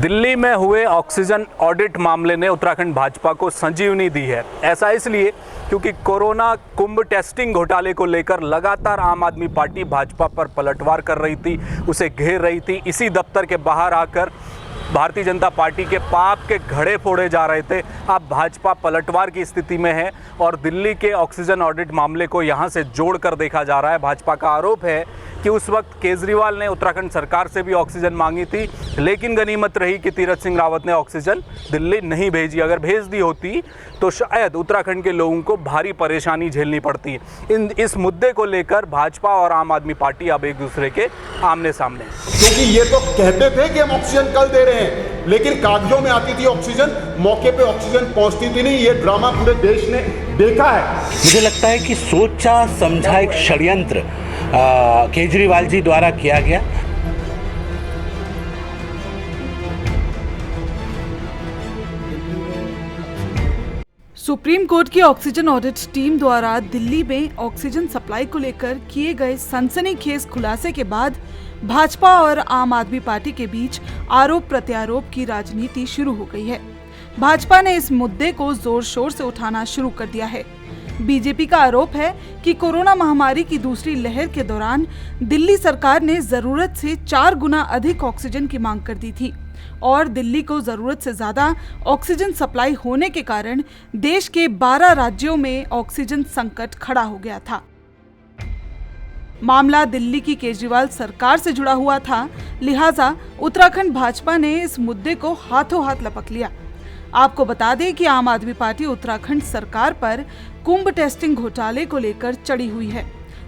दिल्ली में हुए oxygen audit मामले ने उत्तराखंड भाजपा को संजीवनी दी है। ऐसा इसलिए क्योंकि कोरोना कुंभ टेस्टिंग घोटाले को लेकर लगातार आम आदमी पार्टी भाजपा पर पलटवार कर रही थी, उसे घेर रही थी। इसी दफ्तर के बाहर आकर भारतीय जनता पार्टी के पाप के घड़े फोड़े जा रहे थे। अब भाजपा पलटवार की स्थिति में है और दिल्ली के ऑक्सीजन ऑडिट मामले को यहां से जोड़कर देखा जा रहा है। भाजपा का आरोप है कि उस वक्त केजरीवाल ने उत्तराखंड सरकार से भी ऑक्सीजन मांगी थी, लेकिन गनीमत रही कि तीरथ सिंह रावत ने ऑक्सीजन दिल्ली नहीं भेजी। अगर भेज दी होती तो शायद उत्तराखंड के लोगों को भारी परेशानी झेलनी पड़ती। इस मुद्दे को लेकर भाजपा और आम आदमी पार्टी अब एक दूसरे के आमने सामने, क्योंकि ये तो कहते थे कि हम ऑक्सीजन कल दे रहे हैं, लेकिन कागजों में आती थी ऑक्सीजन, मौके पे ऑक्सीजन पहुंचती थी नहीं। ये ड्रामा पूरे देश ने देखा है। मुझे लगता है कि सोचा समझा एक षड्यंत्र केजरीवाल जी द्वारा किया गया। सुप्रीम कोर्ट की ऑक्सीजन ऑडिट टीम द्वारा दिल्ली में ऑक्सीजन सप्लाई को लेकर किए गए सनसनीखेज खुलासे के बाद भाजपा और आम आदमी पार्टी के बीच आरोप प्रत्यारोप की राजनीति शुरू हो गई है। भाजपा ने इस मुद्दे को जोर शोर से उठाना शुरू कर दिया है। बीजेपी का आरोप है कि कोरोना महामारी की दूसरी लहर के दौरान दिल्ली सरकार ने जरूरत से 4 गुना अधिक ऑक्सीजन की मांग कर दी थी और दिल्ली को जरूरत से ज्यादा ऑक्सीजन सप्लाई होने के कारण देश के 12 राज्यों में ऑक्सीजन संकट खड़ा हो गया था। मामला दिल्ली की केजरीवाल सरकार से जुड़ा हुआ था, लिहाजा उत्तराखंड भाजपा ने इस मुद्दे को हाथों हाथ लपक लिया। आपको बता दें कि आम आदमी पार्टी उत्तराखंड सरकार पर कुंभ टेस्टिंग घोटाले को लेकर चढ़ी हुई है,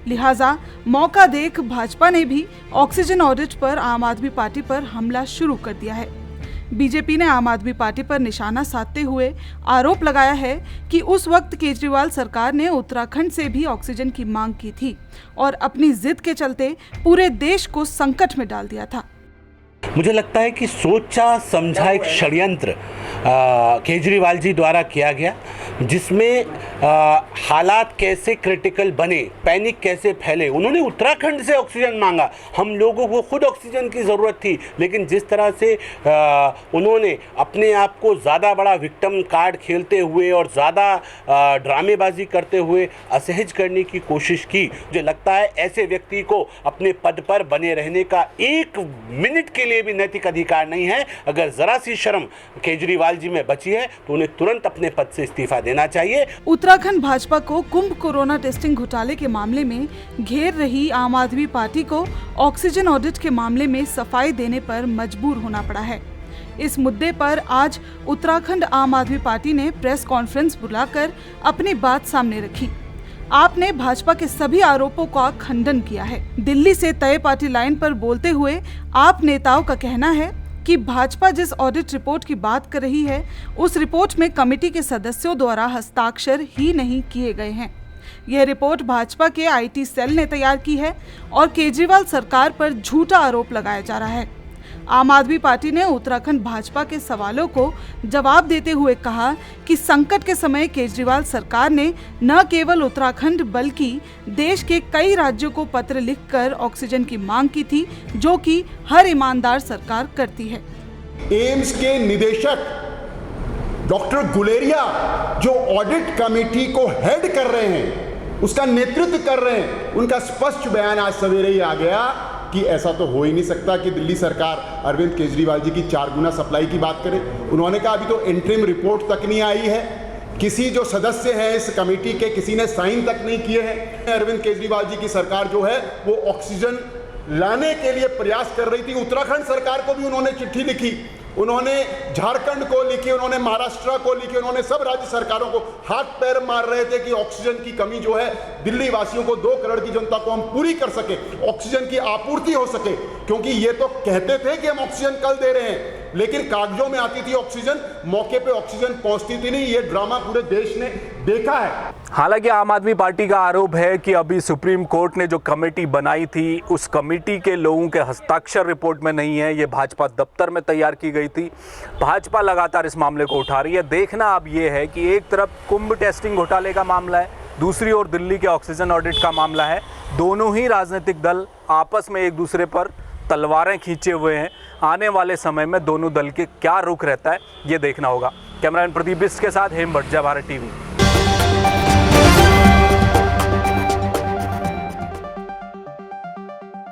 लिहाजा मौका देख भाजपा ने भी ऑक्सीजन ऑडिट पर आम आदमी पार्टी पर हमला शुरू कर दिया है। बीजेपी ने आम आदमी पार्टी पर निशाना साधते हुए आरोप लगाया है कि उस वक्त केजरीवाल सरकार ने उत्तराखंड से भी ऑक्सीजन की मांग की थी और अपनी जिद के चलते पूरे देश को संकट में डाल दिया था। मुझे लगता है कि सोचा समझा एक षड्यंत्र केजरीवाल जी द्वारा किया गया, जिसमें हालात कैसे क्रिटिकल बने, पैनिक कैसे फैले। उन्होंने उत्तराखंड से ऑक्सीजन मांगा, हम लोगों को खुद ऑक्सीजन की ज़रूरत थी, लेकिन जिस तरह से उन्होंने अपने आप को ज़्यादा बड़ा विक्टिम कार्ड खेलते हुए और ज़्यादा ड्रामेबाजी करते हुए असहज करने की कोशिश की, मुझे लगता है ऐसे व्यक्ति को अपने पद पर बने रहने का 1 मिनट के लिए भी नैतिक अधिकार नहीं है। अगर जरा सी शर्म केजरीवाल जी में बची है तो उन्हें तुरंत अपने पद से इस्तीफा देना चाहिए। उत्तराखंड भाजपा को कुंभ कोरोना टेस्टिंग घोटाले के मामले में घेर रही आम आदमी पार्टी को ऑक्सीजन ऑडिट के मामले में सफाई देने पर मजबूर होना पड़ा है। इस मुद्दे पर आज उत्तराखंड आम आदमी पार्टी ने प्रेस कॉन्फ्रेंस बुलाकर अपनी बात सामने रखी। आपने भाजपा के सभी आरोपों का खंडन किया है। दिल्ली से तय पार्टी लाइन पर बोलते हुए आप नेताओं का कहना है कि भाजपा जिस ऑडिट रिपोर्ट की बात कर रही है, उस रिपोर्ट में कमेटी के सदस्यों द्वारा हस्ताक्षर ही नहीं किए गए हैं। यह रिपोर्ट भाजपा के IT सेल ने तैयार की है और केजरीवाल सरकार पर झूठा आरोप लगाया जा रहा है। आम आदमी पार्टी ने उत्तराखंड भाजपा के सवालों को जवाब देते हुए कहा कि संकट के समय केजरीवाल सरकार ने न केवल उत्तराखंड बल्कि देश के कई राज्यों को पत्र लिखकर ऑक्सीजन की मांग की थी, जो कि हर ईमानदार सरकार करती है। एम्स के निदेशक डॉक्टर गुलेरिया जो ऑडिट कमेटी को हेड कर रहे हैं, उसका नेतृत्व कर रहे हैं, उनका स्पष्ट बयान आज सवेरे ही आ गया कि ऐसा तो हो ही नहीं सकता कि दिल्ली सरकार अरविंद केजरीवाल जी की 4 गुना सप्लाई की बात करे। उन्होंने कहा अभी तो इंटरिम रिपोर्ट तक नहीं आई है, किसी जो सदस्य हैं इस कमेटी के किसी ने साइन तक नहीं किए हैं। अरविंद केजरीवाल जी की सरकार जो है वो ऑक्सीजन लाने के लिए प्रयास कर रही थी। उत्तराखंड सरकार को भी उन्होंने चिट्ठी लिखी, उन्होंने झारखंड को लिखी, उन्होंने महाराष्ट्र को लिखी, उन्होंने सब राज्य सरकारों को हाथ पैर मार रहे थे कि ऑक्सीजन की कमी जो है दिल्ली वासियों को 2 करोड़ की जनता को हम पूरी कर सके, ऑक्सीजन की आपूर्ति हो सके। क्योंकि ये तो कहते थे कि हम ऑक्सीजन कल दे रहे हैं, लेकिन कागजों में आती थी ऑक्सीजन, मौके पे ऑक्सीजन पहुंचती थी नहीं। ये ड्रामा पूरे देश ने देखा है। हालांकि आम आदमी पार्टी का आरोप है कि अभी सुप्रीम कोर्ट ने जो कमेटी बनाई थी, उस कमेटी के लोगों के हस्ताक्षर रिपोर्ट में नहीं है, ये भाजपा दफ्तर में तैयार की गई थी। भाजपा लगातार इस मामले को उठा रही है। देखना अब ये है कि एक तरफ कुंभ टेस्टिंग घोटाले का मामला है, दूसरी ओर दिल्ली के ऑक्सीजन ऑडिट का मामला है। दोनों ही राजनीतिक दल आपस में एक दूसरे पर तलवारें खींचे हुए हैं। आने वाले समय में दोनों दल के क्या रुख रहता है ये देखना होगा। कैमरामैन प्रदीप बिस्ट के साथ हेम भट्ट, जय भारत टीवी।